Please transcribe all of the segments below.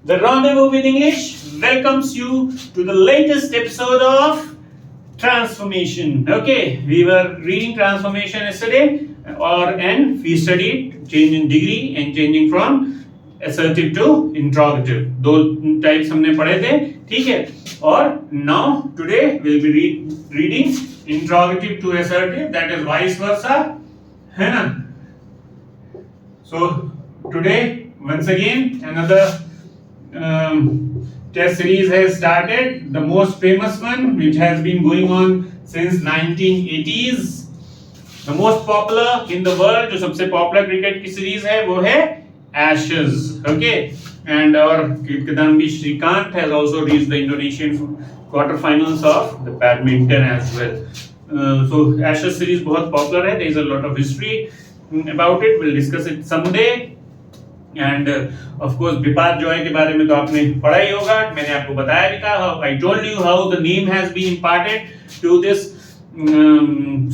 The Rendezvous with English welcomes you to the latest episode of Transformation. Okay, we were reading Transformation yesterday, and we studied change in degree and changing from assertive to interrogative. दो types हमने पढ़े थे, ठीक है? और now today we'll be reading interrogative to assertive, that is vice versa, है ना? So today once again another test series has started, the most famous one which has been going on since 1980s, the most popular in the world, जो सबसे popular cricket की series है वो है Ashes. Okay, and our Kidambi Shrikant has also reached the Indonesian quarterfinals of the badminton as well. So Ashes series बहुत popular है, there is a lot of history about it, we'll discuss it someday. And of course Bipar Joy के बारे में तो आपने पढ़ा ही होगा, मैंने आपको बताया भी था. I told you how the name has been imparted to this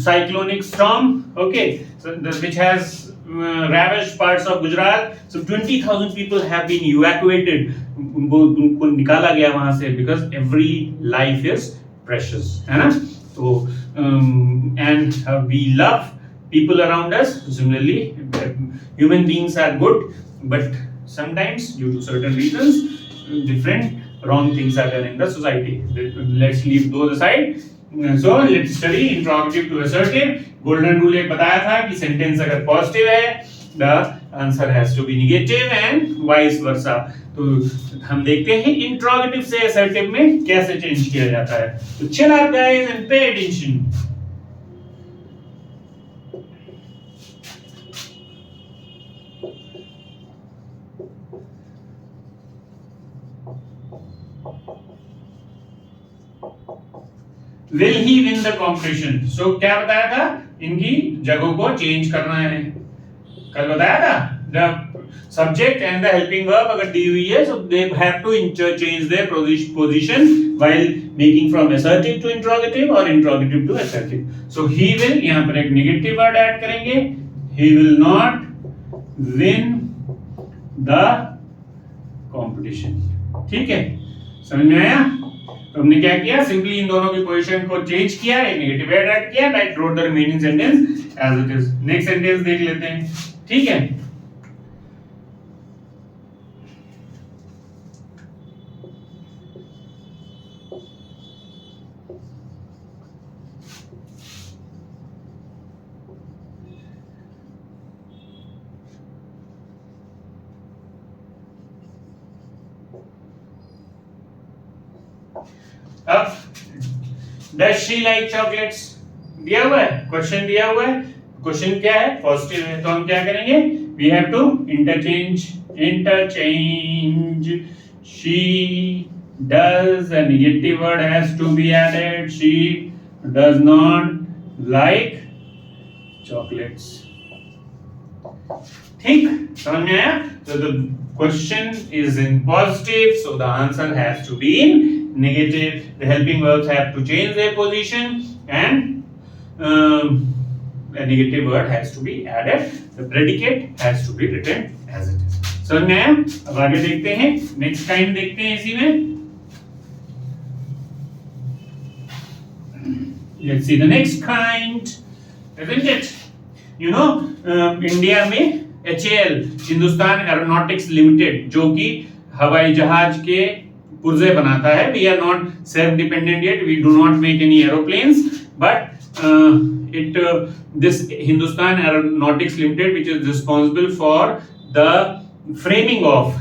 cyclonic storm, okay, so which has ravaged parts of Gujarat. So 20,000 people have been evacuated. उनको निकाला गया वहां से because every life is precious, है ना? So and we love people around us. Similarly, human beings are good, but sometimes due to certain reasons different wrong things are done in the society. Let's leave those aside. So let's study interrogative to assertive. Golden rule एक बताया था कि sentence अगर positive है the answer has to be negative and vice versa. तो हम देखते हैं interrogative से assertive में कैसे change किया जाता है. So chill out guys and pay attention. Will he win the competition? So क्या बताया था? इनकी जगहों को चेंज करना है. कल बताया था the subject and the helping verb अगर दी हुई है, so they have to interchange their position while making from assertive to interrogative or interrogative to assertive. So he will, यहाँ पर एक negative word ऐड करेंगे. He will not win the competition. ठीक है, समझ में आया? तो हमने क्या किया, सिंपली इन दोनों की पोजीशन को चेंज किया, एक नेगेटिव ऐड किया, right wrote the remaining sentence as it is. Next sentence देख लेते हैं, ठीक है. अब does she like chocolates दिया हुआ है, क्वेश्चन दिया हुआ है, क्वेश्चन क्या है, पॉजिटिव है, तो हम क्या करेंगे, we have to interchange. She does, a negative word has to be added. She does not like chocolates. ठीक, समझ में आया? So the question is in positive, so the answer has to be in negative. The helping verbs have to change their position and a negative word has to be added. The predicate has to be written as it is. समझ में आया? अब आगे देखते हैं, next kind देखते हैं इसी में. Let's see the next kind, isn't it? You know, India में HAL, हिंदुस्तान एरोनॉटिक्स लिमिटेड, जो कि हवाई जहाज के पुर्जे बनाता है. We are not self-dependent yet. We do not make any aeroplanes, but this Hindustan Aeronautics Limited, which is responsible for the framing of.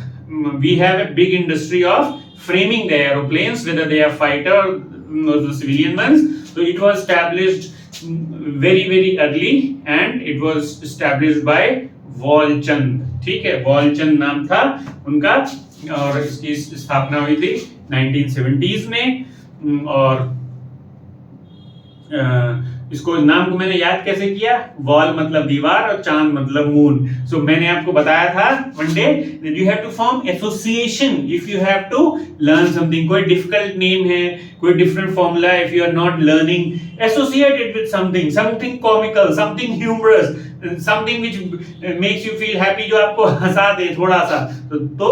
We have a big industry of framing the aeroplanes, whether they are fighter or the civilian ones. So it was established very early, and it was established by Walchand. ठीक है, वॉलचंद नाम था उनका, और इसकी स्थापना हुई थी 1970s में, और इसको नाम को मैंने याद कैसे किया, वॉल मतलब दीवार और चांद मतलब मून। सो मैंने आपको बताया था one day that you have to form association if you have to learn something. कोई डिफिकल्ट नेम है, कोई different formula, if you are not learning, associate it with something, something comical, something humorous, something which makes you feel happy, जो आपको हंसा दे थोड़ा सा। तो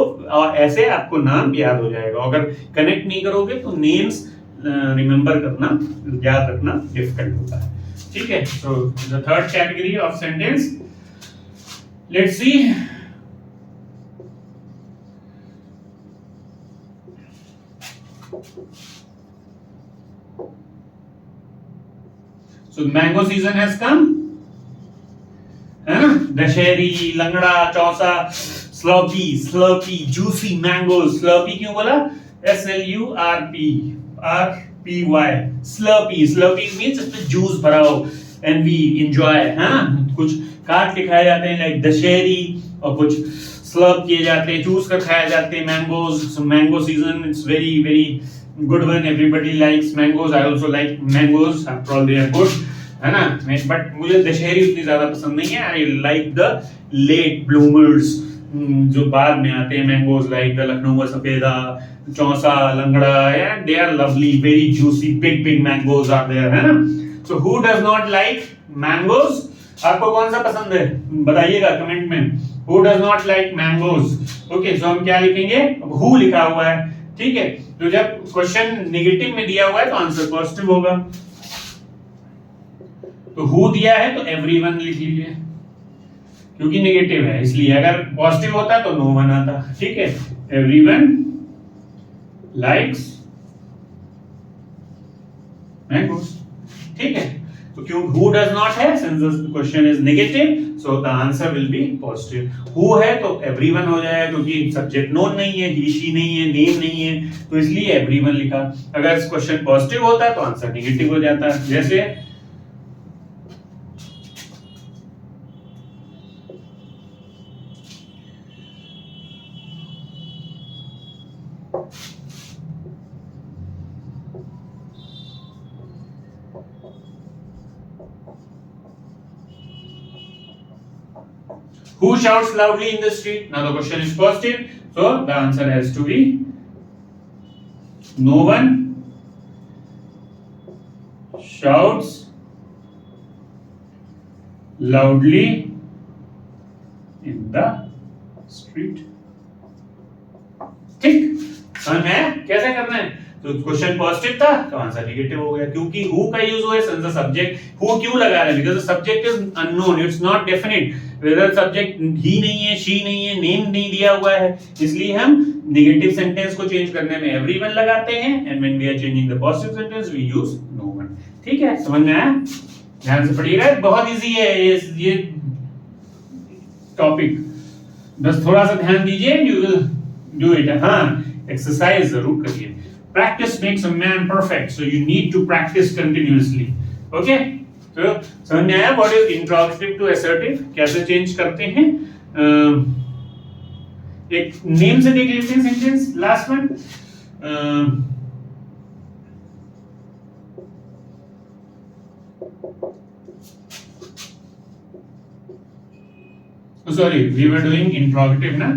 ऐसे आपको नाम याद हो जाएगा। अगर कनेक्ट नहीं करोगे तो नेम्स रिमेंबर करना, याद रखना डिफिकल्ट होता है। ठीक है, so the third category of sentence, let's see. So mango season has come, है ना? दशहरी, लंगड़ा, चौसा, स्लर्पी, स्लर्पी, जूसी मैंगो। स्लर्पी क्यों बोला? SLURPY, स्लर्पी। स्लर्पी मींस इसमें जूस भरा हो एंड वी एंजॉय, है ना? कुछ कार्ड दिखाए जाते हैं लाइक दशहरी, और कुछ स्लर्प किए जाते हैं, चूस कर खाए जाते हैं mangoes. So mango season, it's very very good one, everybody likes mangoes, I also like mangoes, after all they are good, है ना? बट मुझे दशहरी उतनी ज्यादा पसंद नहीं है। I like the late bloomers, जो बाद में आते हैं mangoes, like the Lucknow Safeda, Chausa, Langra, and they are lovely, very juicy, big big mangoes are there, है ना? So who does not like mangoes? आपको कौन सा पसंद है बताइएगा कमेंट में। Who does not like mangoes? Okay, so हम क्या लिखेंगे? हु लिखा हुआ है, ठीक है? तो जब क्वेश्चन नेगेटिव में दिया हुआ है तो आंसर पॉजिटिव होगा। तो हु दिया है तो एवरीवन लिख लीजिए, क्योंकि नेगेटिव है इसलिए। अगर पॉजिटिव होता तो नो वन आता, ठीक है? एवरीवन लाइक्स मैंगोज, ठीक है? तो क्यों हु डज नॉट है, since the question is negative, so the answer will be positive. Who है तो एवरीवन हो जाएगा, क्योंकि सब्जेक्ट नोन नहीं है, ही शी नहीं है, नेम नहीं है, तो इसलिए एवरीवन लिखा। अगर क्वेश्चन पॉजिटिव होता तो आंसर नेगेटिव हो जाता। जैसे who shouts loudly in the street? Now the question is positive, so the answer has to be no one shouts loudly in the street. ठीक, समझ में आया कैसे करना है? तो क्वेश्चन पॉजिटिव था तो आंसर नेगेटिव हो गया, क्योंकि हु का यूज हुआ है सिंस द सब्जेक्ट। हु क्यों लगा रहे हैं? Because the subject is unknown, it's not definite, whether subject ही नहीं है, शी नहीं है, नेम नहीं दिया हुआ है, इसलिए हम नेगेटिव सेंटेंस को चेंज करने में एवरीवन लगाते हैं, and when we are changing the positive sentence we use no one. ठीक है, समझ में आया? ध्यान से पढ़िएगा, बहुत इजी है ये टॉपिक, बस थोड़ा सा ध्यान दीजिए, यू विल डू इट। हाँ, एक्सरसाइज जरूर करिए। Practice makes a man perfect, so you need to practice continuously. Okay? So समझ में आया what is interrogative to assertive? कैसे चेंज करते हैं? एक नेम से देख लेते हैं sentence, last one. Sorry, we were doing interrogative ना?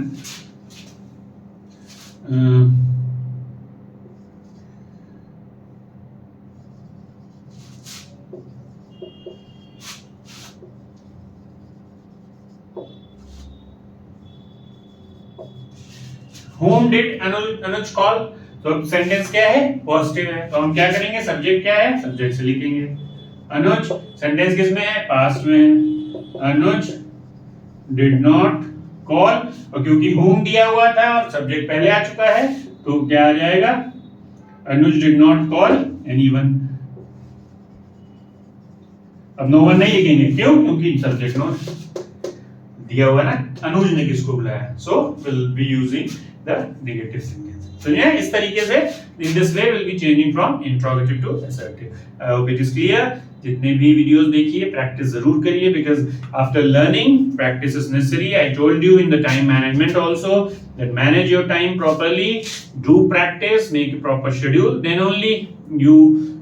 Whom did Anuj call? तो अब सेंटेंस क्या है? पॉजिटिव है, तो हम क्या करेंगे? सब्जेक्ट क्या है? सब्जेक्ट से लिखेंगे अनुज। सेंटेंस किस में है? पास्ट में है। अनुज डिड नॉट कॉल, और क्योंकि whom दिया हुआ था और सब्जेक्ट पहले आ चुका है तो क्या आ जाएगा? अनुज डिड नॉट कॉल एनीवन। अब नो वन नहीं लिखेंगे, क्यों? क्योंकि सब्जेक्ट नॉट दिया हुआ ना, अनुज ने किसको बुलाया, so will be using the negative sentence. So yeah, इस तरीके से in this way we'll be changing from interrogative to assertive. I hope it is clear. जितने भी वीडियोस देखिए प्रैक्टिस जरूर करिए, because after learning practice is necessary. I told you in the time management also that manage your time properly, do practice, make a proper schedule, then only you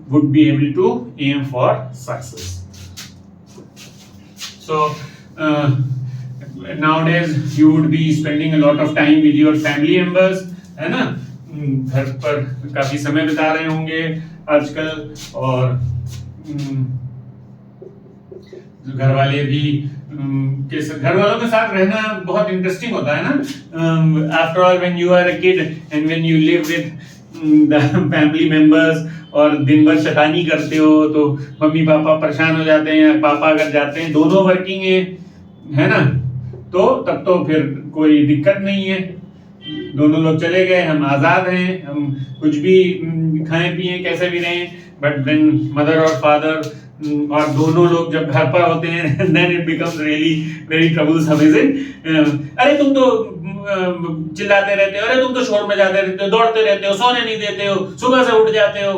would be able to aim for success. So nowadays you would be spending a lot of time with your family members, है ना, घर पर काफी समय बिता रहे होंगे आजकल, और घर वाले भी घर वालों के साथ रहना बहुत इंटरेस्टिंग होता है ना. After all when you are a kid and when you live with the family members और दिन भर शैतानी करते हो तो मम्मी पापा परेशान हो जाते हैं, या पापा अगर जाते हैं, दोनों वर्किंग है ना, तो तब तो फिर कोई दिक्कत नहीं है, दोनों लोग चले गए, हम आजाद हैं, हम कुछ भी खाएं पिए कैसे भी रहें. बट व्हेन मदर और फादर और दोनों लोग जब घर पर होते हैं, then it becomes really very troublesome, isn't it? अरे तुम तो चिल्लाते रहते हो, अरे तुम तो शोर मचाते रहते हो, दौड़ते रहते हो, सोने नहीं देते हो, सुबह से उठ जाते हो,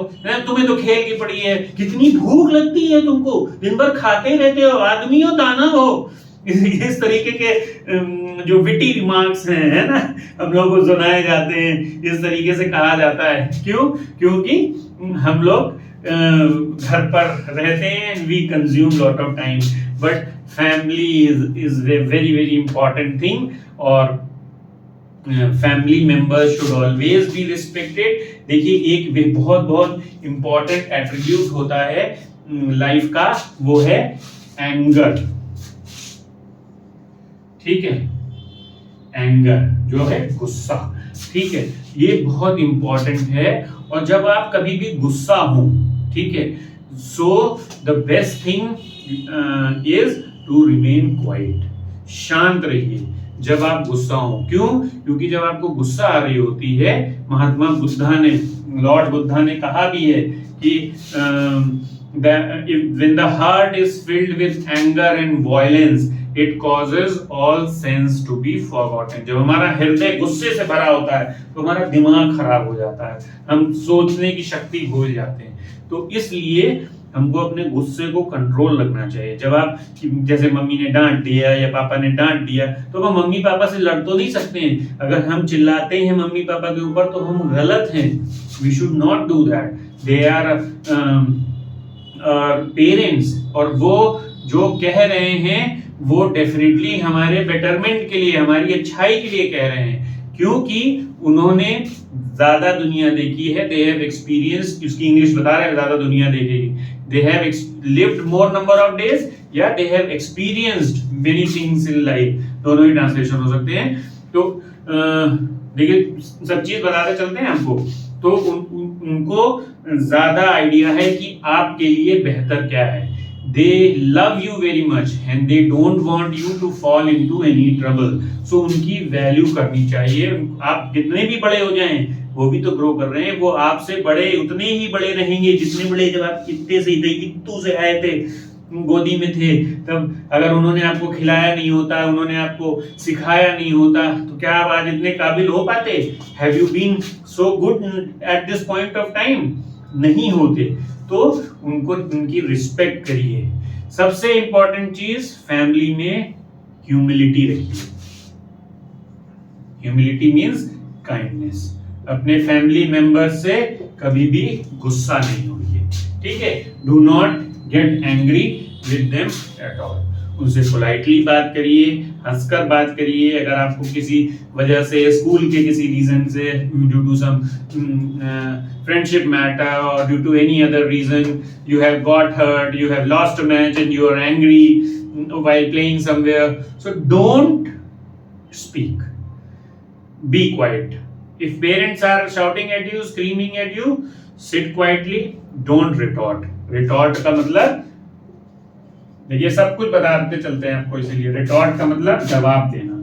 तुम्हें तो खेल की पड़ी है, कितनी भूख लगती है तुमको, दिन भर खाते रहते हो, आदमी हो दानव हो. इस तरीके के जो विटी रिमार्क्स हैं, है ना, हम लोगों को सुनाए जाते हैं, इस तरीके से कहा जाता है. क्यों? क्योंकि हम लोग घर पर रहते हैं, we consume lot of time, but family is a very very important thing, और family members should always be respected. देखिए एक बहुत बहुत important attribute होता है लाइफ का, वो है एंगर. ठीक है, एंगर जो है गुस्सा, ठीक है, ये बहुत इंपॉर्टेंट है. और जब आप कभी भी गुस्सा हो, ठीक है, so the best thing is to remain quiet, शांत रहिए जब आप गुस्सा हो. क्यों? क्योंकि जब आपको गुस्सा आ रही होती है, महात्मा बुद्धा ने, लॉर्ड बुद्धा ने कहा भी है कि when the heart is filled with anger and violence, it causes all sense to be forgotten. जब हमारा हृदय गुस्से से भरा होता है तो हमारा दिमाग खराब हो जाता है, हम सोचने की शक्ति भूल जाते हैं. तो इसलिए हमको अपने गुस्से को कंट्रोल रखना चाहिए. जब आप, जैसे मम्मी ने डांट दिया या पापा ने डांट दिया, तो हम मम्मी पापा से लड़ तो नहीं सकते हैं. अगर हम चिल्लाते हैं मम्मी पापा के ऊपर तो हम गलत हैं. We should not do that. They are parents, और वो जो कह रहे हैं वो डेफिनेटली हमारे बेटरमेंट के लिए, हमारी अच्छाई के लिए कह रहे हैं, क्योंकि उन्होंने ज्यादा दुनिया देखी है. दे हैव एक्सपीरियंस, इसकी इंग्लिश बता रहे हैं, ज्यादा दुनिया देखेगी. They have lived more number of days, या they have experienced many things in life. दोनों ही ट्रांसलेशन हो सकते हैं. तो देखिए सब चीज बताते चलते हैं हमको, तो उनको ज्यादा आइडिया है कि आपके लिए बेहतर क्या है. They love you very much and they don't want you to fall into any trouble. So उनकी वैल्यू करनी चाहिए. आप जितने भी बड़े हो जाएं, वो भी तो ग्रो कर रहे हैं, वो आपसे बड़े उतने ही बड़े रहेंगे जितने बड़े जब आप इत्ते से इत्तू से आए थे, गोदी में थे, तब अगर उन्होंने आपको खिलाया नहीं होता, उन्होंने आपको सिखाया नहीं होता, तो क्या आप आज इतने काबिल हो पाते? Have you been so good at this point of time? नहीं होते. तो उनको, उनकी रिस्पेक्ट करिए. सबसे इंपॉर्टेंट चीज फैमिली में ह्यूमिलिटी रखिए. Humility means kindness. अपने फैमिली मेंबर से कभी भी गुस्सा नहीं होइए, ठीक है. Do not get angry with them at all. उनसे पोलाइटली बात करिए, हंसकर बात करिए. अगर आपको किसी वजह से, स्कूल के किसी रीजन से, due to some friendship matter or due to any other reason you have got hurt, you have lost a match and you are angry while playing somewhere, so don't speak, be quiet. If parents are shouting at you, screaming at you, sit quietly, don't retort. Retort का मतलब, देखिए सब कुछ बताते चलते हैं आपको, इसीलिए retort का मतलब जवाब देना.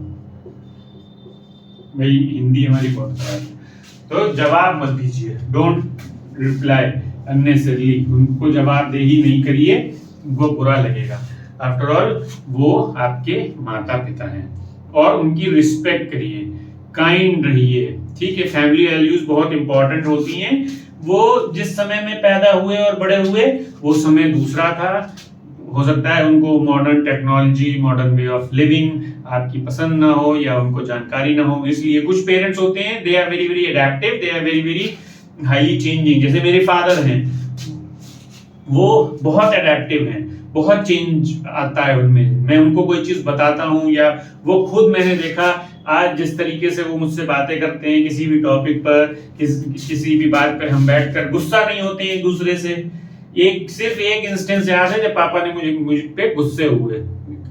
भाई हिंदी हमारी बहुत खराब है, तो जवाब मत दीजिए. Don't reply unnecessarily. उनको जवाब दे ही नहीं करिए, वो बुरा लगेगा. आफ्टर ऑल वो आपके माता पिता हैं, और उनकी रिस्पेक्ट करिए. काइंड रहिए, ठीक है। फैमिली वैल्यूज बहुत इंपॉर्टेंट होती हैं। वो जिस समय में पैदा हुए और बड़े हुए वो समय दूसरा था। हो सकता है उनको modern technology, modern way of living आपकी पसंद ना हो या उनको जानकारी ना हो, इसलिए कुछ पेरेंट्स होते हैं they are very very adaptive, they are very very highly changing. जैसे मेरे फादर हैं, वो बहुत एडेप्टिव हैं, बहुत चेंज आता है उनमें। मैं उनको कोई चीज बताता हूँ या वो खुद, मैंने देखा आज जिस तरीके से वो मुझसे बातें करते हैं किसी भी टॉपिक पर, किसी भी बात पर हम बैठकर गुस्सा नहीं होते हैं एक दूसरे से। सिर्फ एक इंस्टेंस याद है जब पापा ने मुझ पे गुस्से हुए,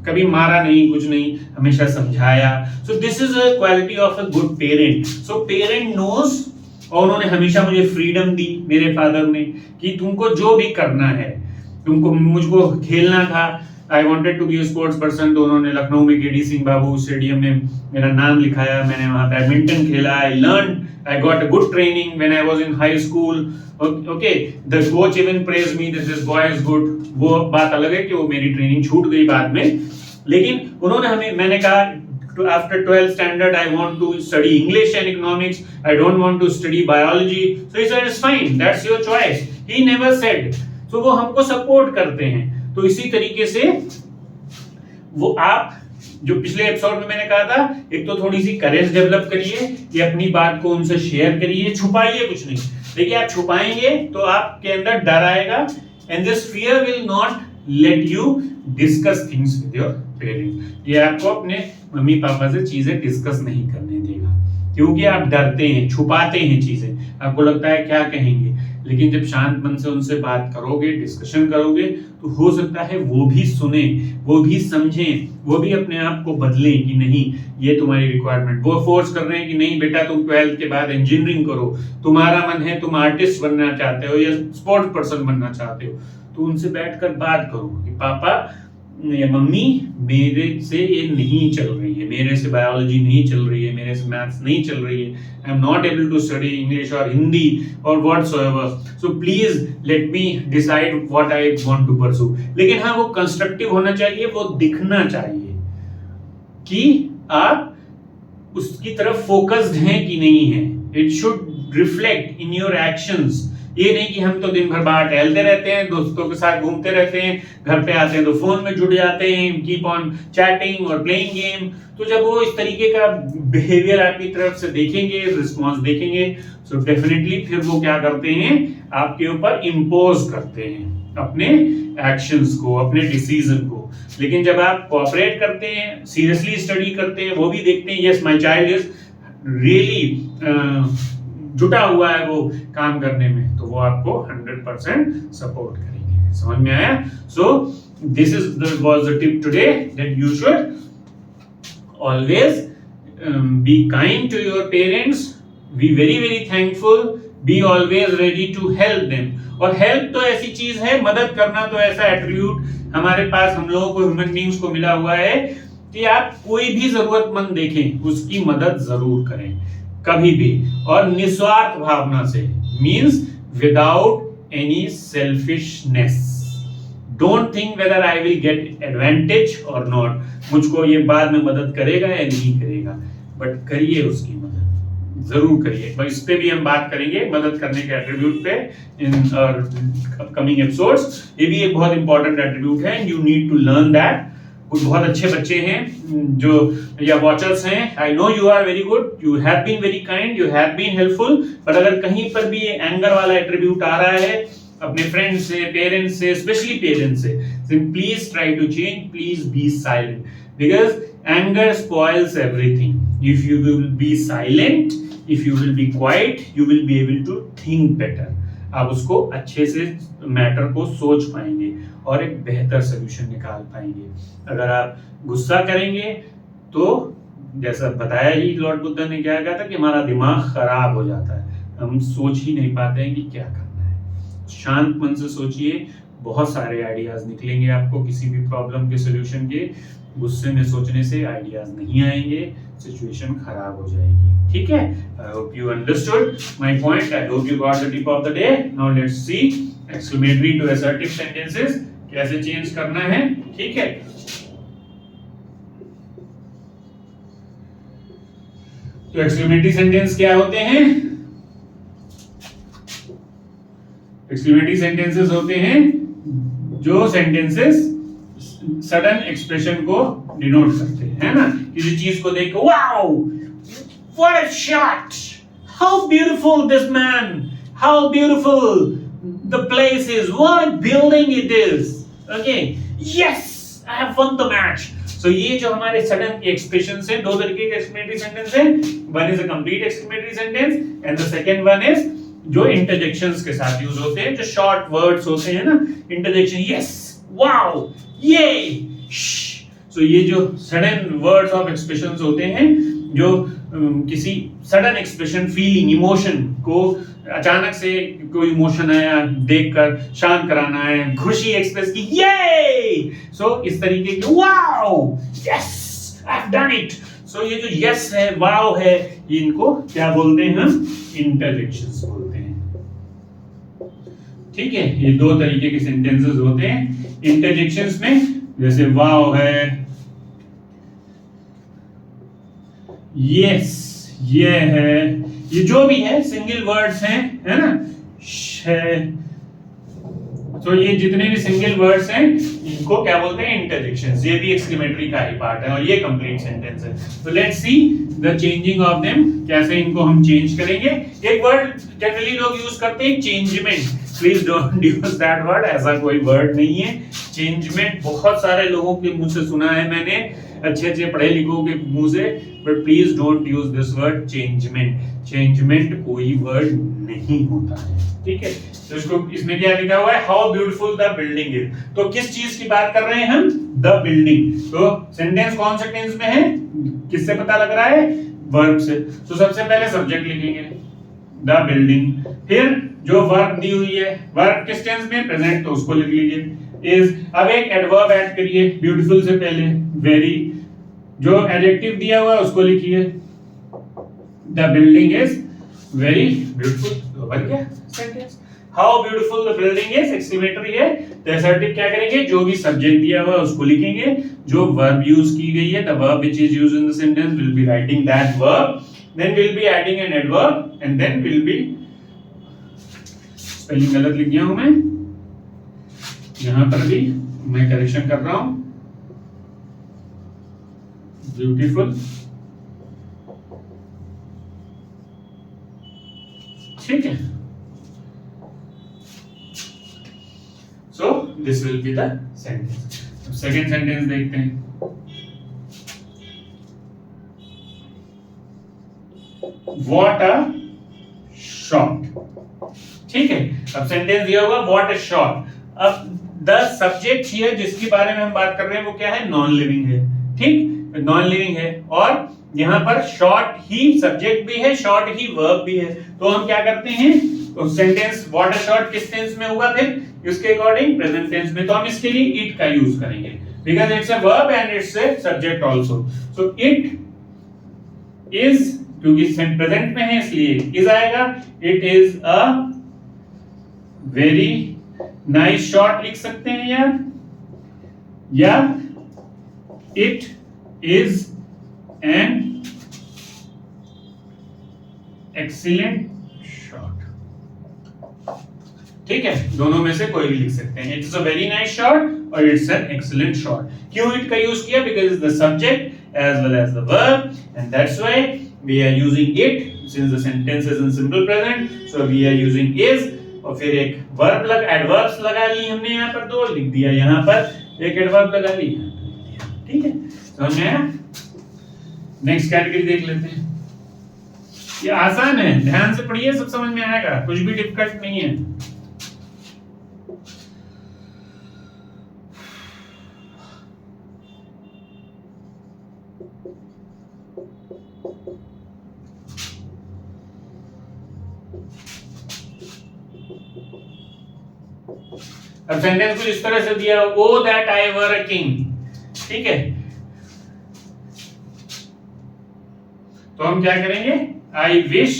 कभी मारा नहीं, कुछ नहीं, हमेशा समझाया। So this is a quality of a good parent. So parent knows, और उन्होंने हमेशा मुझे फ्रीडम दी, मेरे फादर ने, कि तुमको जो भी करना है, तुमको, मुझको खेलना था, I wanted to be a sports person, तो उन्होंने लखनऊ में केडी सिंह बाबू स्टेडियम में मेरा नाम लिखाया, मैंने वहां बैडमिंटन खेला, I learn, I got a good training when I was in high school. Okay, the coach even praise me that this boy is good. वो बात अलग है कि वो मेरी ट्रेनिंग छूट गई बाद में, लेकिन उन्होंने हमें, मैंने कहा after 12th standard I want to study English and economics, I don't want to study biology. So he said it's fine, that's your choice. He never said. So वो हमको सपोर्ट करते हैं। तो इसी तरीके से वो आप, जो पिछले एपिसोड में मैंने कहा था, एक तो थोड़ी सी करेज डेवलप करिए कि अपनी बात को उनसे शेयर करिए, छुपाइए कुछ नहीं। देखिए आप छुपाएंगे तो आपके अंदर डर आएगा, and this fear will not let you discuss things with your parents. ये आपको अपने मम्मी पापा से चीजें डिस्कस नहीं करने देगा, क्योंकि आप डरते हैं, छुपाते हैं चीजें, आपको लगता है क्या कहेंगे। लेकिन जब शांत मन से उनसे बात करोगे, डिस्कशन करोगे, तो हो सकता है वो भी सुने, वो भी समझें, वो भी अपने आप को बदलें कि नहीं ये तुम्हारी रिक्वायरमेंट। वो फोर्स कर रहे हैं कि नहीं बेटा तुम 12th के बाद इंजीनियरिंग करो, तुम्हारा मन है, तुम आर्टिस्ट बनना चाहते हो या स्पोर्ट्स पर्सन बनना चाहते हो, तो उनसे बैठकर बात करो कि पापा या मम्मी मेरे से ये नहीं चल रही है, मेरे से बायोलॉजी नहीं चल रही है, मेरे से मैथ्स नहीं चल रही है, I am not able to study English और हिंदी और whatsoever, so please let me decide what I want to pursue. लेकिन हाँ, वो कंस्ट्रक्टिव होना चाहिए, वो दिखना चाहिए कि आप उसकी तरफ फोकस्ड हैं कि नहीं है। It should reflect in your actions. ये नहीं कि हम तो दिन भर बाहर टहलते रहते हैं, दोस्तों के साथ घूमते रहते हैं, घर पे आते हैं तो फोन में जुड़ जाते हैं, कीप ऑन चैटिंग और प्लेइंग गेम। तो जब वो इस तरीके का बिहेवियर आपकी तरफ से देखेंगे, रिस्पॉन्स देखेंगे, सो डेफिनेटली फिर वो क्या करते हैं, आपके ऊपर इम्पोज करते हैं अपने एक्शंस को, अपने डिसीजन को। लेकिन जब आप कोऑपरेट करते हैं, सीरियसली स्टडी करते हैं, वो भी देखते हैं yes my child is really जुटा हुआ है वो काम करने में, तो वो आपको 100% सपोर्ट करेंगे। समझ में आया? So this is was the tip today, that you should always be kind to your parents, be very very thankful, be always ready to help them. और हेल्प तो ऐसी चीज है, मदद करना तो ऐसा एट्रीब्यूट हमारे पास, हम लोगों को, ह्यूमन बीइंग्स को मिला हुआ है कि आप कोई भी जरूरतमंद देखें उसकी मदद जरूर करें, कभी भी, और निस्वार्थ भावना से, means without any selfishness. Don't think whether I will get advantage और नॉट, मुझको ये बाद में मदद करेगा या नहीं करेगा, बट करिए उसकी मदद, जरूर करिए। पर इस पे भी हम बात करेंगे, मदद करने के एट्रीब्यूट पे, इन अपकमिंग एपिसोड्स। ये भी एक बहुत इंपॉर्टेंट एट्रीब्यूट है, and you need to learn that. कुछ बहुत अच्छे बच्चे हैं जो या वॉचर्स हैं, I know you are very good, you have been very kind, you have been helpful, but अगर कहीं पर भी एंगर वाला एट्रीब्यूट आ रहा है अपने फ्रेंड्स से, पेरेंट्स से, स्पेशली पेरेंट्स से, please try to change, please be silent, because anger spoils everything. If you will be silent, if you will be quiet, you will be able to think better. आप उसको अच्छे से matter को सोच पाएंगे और एक बेहतर सोल्यूशन निकाल पाएंगे। अगर आप गुस्सा करेंगे तो जैसा बताया ही लॉर्ड बुद्धा ने क्या कहा था कि हमारा दिमाग खराब हो जाता है, हम सोच ही नहीं पाते हैं कि क्या करना है। शांत मन से सोचिए, बहुत सारे आइडियाज निकलेंगे आपको किसी भी प्रॉब्लम के सोल्यूशन के। गुस्से में सोचने से आइडियाज नहीं आएंगे, सिचुएशन खराब हो जाएगी। ठीक है? I hope you understood my point, I hope you got the tip of the day. Now let's see exclamatory to assertive sentences कैसे चेंज करना है। ठीक है? तो एक्सक्लेमेटरी सेंटेंस क्या होते हैं? एक्सक्लेमेटरी सेंटेंसेस होते हैं जो सेंटेंसेस सडन एक्सप्रेशन को डिनोट करते हैं, है ना? किसी चीज को देख के wow, what a shot, how beautiful this man, how beautiful the place is, what a building it is, okay, yes I have won the match. So ये जो हमारे सडन एक्सप्रेशन है, दो तरीके के एक्सक्लेमेटरी सेंटेंस है। One is a complete exclamatory sentence and the second one is जो interjections के साथ यूज होते हैं, जो शॉर्ट वर्ड्स होते हैं ना, इंटरजेक्शन, यस, वाओ, ये, सो ये जो सडन वर्ड्स ऑफ एक्सप्रेशंस होते हैं जो किसी सडन एक्सप्रेशन, फीलिंग, इमोशन को अचानक से कोई इमोशन आया देखकर शांत कराना है, खुशी एक्सप्रेस की, ये, सो इस तरीके के wow, yes I have done it. So ये जो यस है, वाओ है, इनको क्या बोलते हैं हम? इंटरजेक्शंस बोलते हैं। ठीक है, ये दो तरीके के सेंटेंसेस होते हैं इंटरजेक्शंस में, जैसे वाओ है, यस ये है, ये जो भी है सिंगल वर्ड्स हैं, है ना, है, तो ये जितने भी सिंगल वर्ड्स हैं इनको क्या बोलते हैं? इंटरजेक्शंस। ये भी एक्सक्लेमेटरी का ही पार्ट है और ये कंप्लीट सेंटेंस है। तो let's see the changing of them, कैसे इनको हम चेंज करेंगे। एक वर्ड जनरली लोग यूज करते हैं, changement. Please don't use that word, ऐसा कोई वर्ड नहीं है। चेंजमेंट बहुत सारे लोगों के मुंह से सुना है मैंने, अच्छे अच्छे पढ़े लिखों के मुंह से, but please don't use this word changement. Changement कोई वर्ड नहीं होता है, ठीक है। तो इसको, इसमें क्या लिखा हुआ है? How beautiful the building is. तो किस चीज की बात कर रहे हैं हम? The building. तो सेंटेंस कौन से टेंस में है? किससे पता लग रहा है? वर्ब से। तो सबसे पहले सब्जेक्ट लिखेंगे द बिल्डिंग, फिर जो वर्ब दी हुई है, वर्ब किस टेंस में? प्रेजेंट, तो उसको लिख लीजिए इज। अब एक एडवर्ब ऐड करिए ब्यूटीफुल से पहले, वेरी। जो एडजेक्टिव दिया हुआ है उसको लिखिए, the building is very beautiful. बन गया sentence. How beautiful the building is exclamatory है, तो असर्टिव क्या करेंगे? जो भी सब्जेक्ट दिया हुआ है उसको लिखेंगे, जो वर्ब यूज की गई है, the verb which is used in the sentence, will be writing that verb, then will be adding an adverb and then will be, spelling गलत लिख गया हूं मैं, यहां पर भी मैं करेक्शन कर रहा हूं, ब्यूटीफुल, ठीक है। So this will be the sentence. अब second sentence देखते हैं। What a shot, ठीक है। अब सेंटेंस दिया होगा what a shot। अब the subject here जिसके बारे में हम बात कर रहे हैं वो क्या है? नॉन लिविंग है, ठीक, नॉन लिविंग है, और यहाँ पर शॉर्ट ही सब्जेक्ट भी है, शॉर्ट ही वर्ब भी है। तो हम क्या करते हैं? तो सेंटेंस व्हाट अ शॉट किस टेंस में होगा? फिर इसके अकॉर्डिंग प्रेजेंट टेंस में। तो हम इसके लिए इट का यूज करेंगे, because it's a verb and it's a subject also. So it is, क्योंकि प्रेजेंट में है इसलिए इज आएगा। It is a very nice shot लिख सकते हैं यार, या it is an excellent shot, ठीक है। दोनों में से कोई भी लिख सकते हैं। It's a very nice shot और इट्स एन एक्सीलेंट शॉट। क्यों इट का यूज किया? Because is the subject as well as the verb and that's why we are using it, since the sentence is in simple present, so we are using is, और फिर एक verb adverbs लगा ली हमने, यहाँ पर दो लिख दिया, यहाँ पर एक एडवर्ब लगा ली, ठीक है। समझ में आया? नेक्स्ट कैटेगरी देख लेते हैं। ये आसान है, ध्यान से पढ़िए, सब समझ में आएगा, कुछ भी डिफिकल्ट नहीं है। अब सेंटेंस कुछ इस तरह से दिया, ओ that I were a king, ठीक है। तो हम क्या करेंगे? आई विश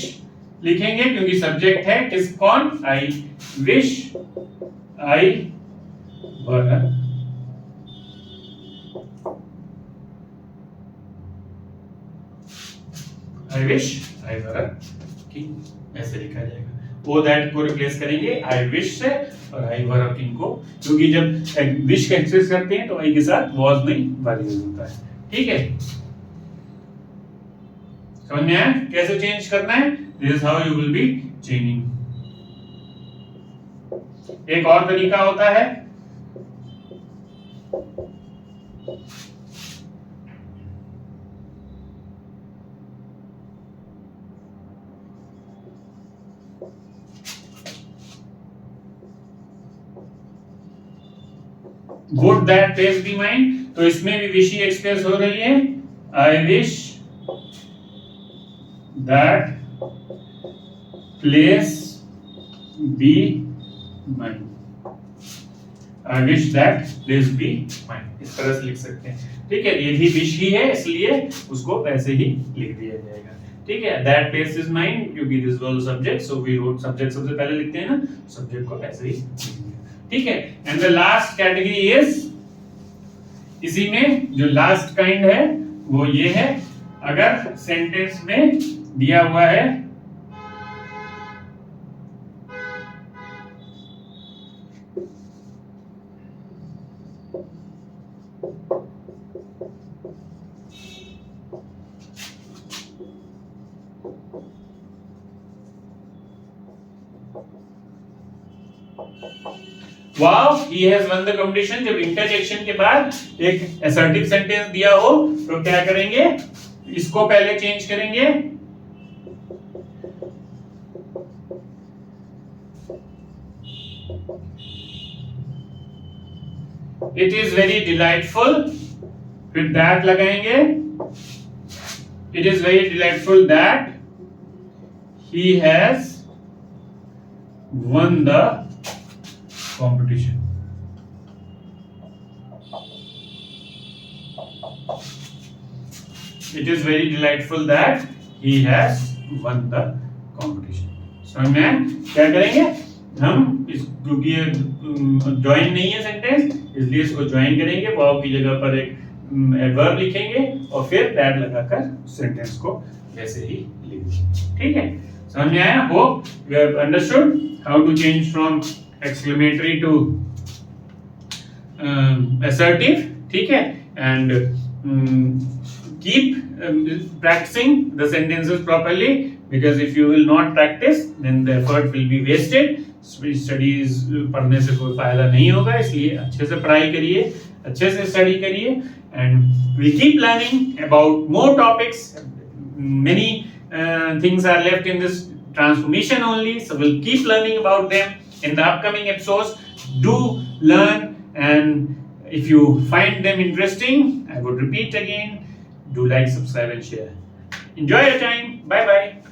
लिखेंगे, क्योंकि सब्जेक्ट है किस, कौन? I wish I were I wish I were a king, ऐसे लिखा जाएगा। वो दैट को रिप्लेस करेंगे आई विश से और आई वर अ किंग को, क्योंकि जब विश का एक्सेस करते हैं तो आई के साथ वॉज नहीं वर यूज होता है। ठीक है, समझ में आया कैसे चेंज करना है? This is how you will be changing. एक और तरीका होता है, would that place be mine, तो इसमें भी विश ही एक्सप्रेस हो रही है। I wish that place be mine, I wish that place be mine, इस तरह से लिख सकते हैं। ठीक है, ये भी विश ही है इसलिए उसको वैसे ही लिख दिया जाएगा। ठीक है, दैट प्लेस इज माइन, क्योंकि this was subject, so we wrote subject सबसे पहले लिखते हैं ना, सब्जेक्ट को ऐसे ही। ठीक है, and the last category is, इसी में जो लास्ट काइंड है वो ये है, अगर सेंटेंस में दिया हुआ है wow he has one the competition, जब इंटरजेक्शन के बाद एक असर्टिव सेंटेंस दिया हो तो क्या करेंगे, इसको पहले चेंज करेंगे, इट इज वेरी डिलाइटफुल, फिर दैट लगाएंगे, it is very delightful that he has one the competition. It is very delightful that he has won the competition. समझ में आया? क्या करेंगे हम, इस क्योंकि ये ज्वाइन नहीं है सेंटेंस, इसलिए इसको ज्वाइन करेंगे, वाव की जगह पर एक एडवर्ब लिखेंगे और फिर दैट लगाकर सेंटेंस को वैसे ही लिखेंगे। ठीक है, समझ में आया? Hope you have understood how to change from exclamatory to assertive. ठीक है, and keep practicing the sentences properly, because if you will not practice then the effort will be wasted. Studies पढ़ने से कोई फायदा नहीं होगा, इसलिए अच्छे से पढ़ाई करिए, अच्छे से स्टडी करिए, and we keep learning about more topics. Many things are left in this transformation only, so we'll keep learning about them in the upcoming episodes. Do learn, and if you find them interesting, I would repeat again, do like, subscribe and share. Enjoy your time. Bye bye.